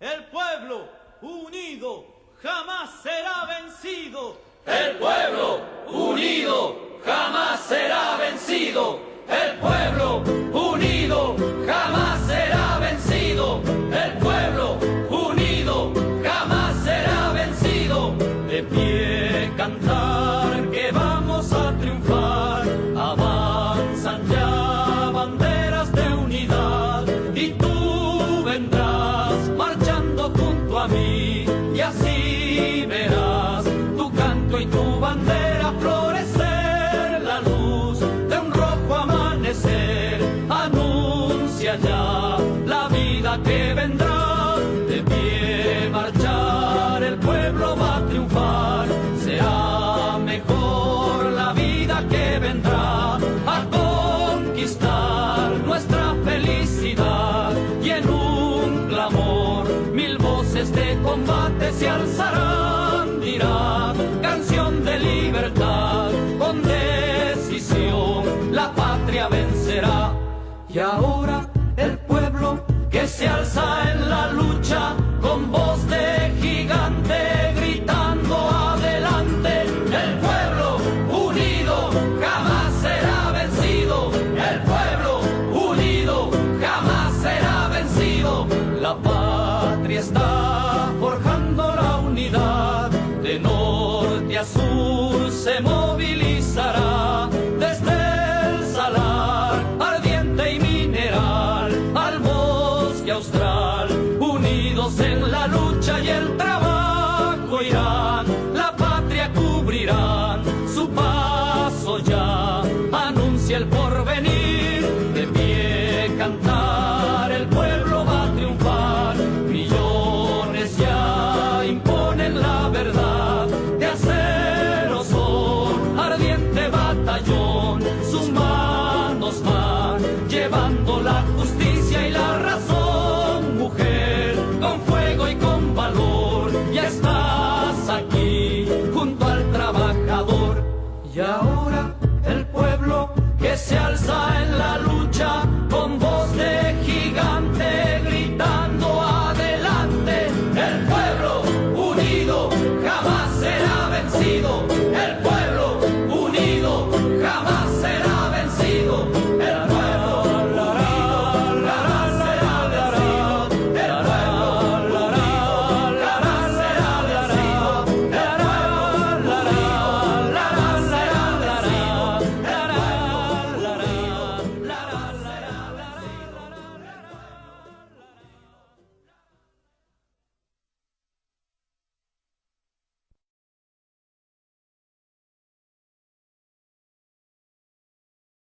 El pueblo unido jamás será vencido. El pueblo unido jamás será vencido. El pueblo unido jamás será vencido. El pueblo unido jamás será vencido. De pie cantar que vamos a triunfar. Avanzan ya banderas de unidad y tú vendrás marchando junto a mí y así verás tu canto y tu bandera florecer. La luz de un rojo amanecer anuncia ya la vida que vendrá. De pie marchar el pueblo va a triunfar. Será mejor la vida que vendrá a conquistar nuestra felicidad. Y en un clamor mil voces de combate se alzarán, dirán canción de libertad. Con decisión la patria vencerá. Y ahora el pueblo que se alza en la lucha con voz de gigante gritando adelante. El pueblo unido jamás será vencido. El pueblo unido jamás será vencido. La patria está forjando la unidad. De norte a sur se movilizará. Desde el salar ardiente y mineral al bosque austral, unidos en la lucha y el trabajo.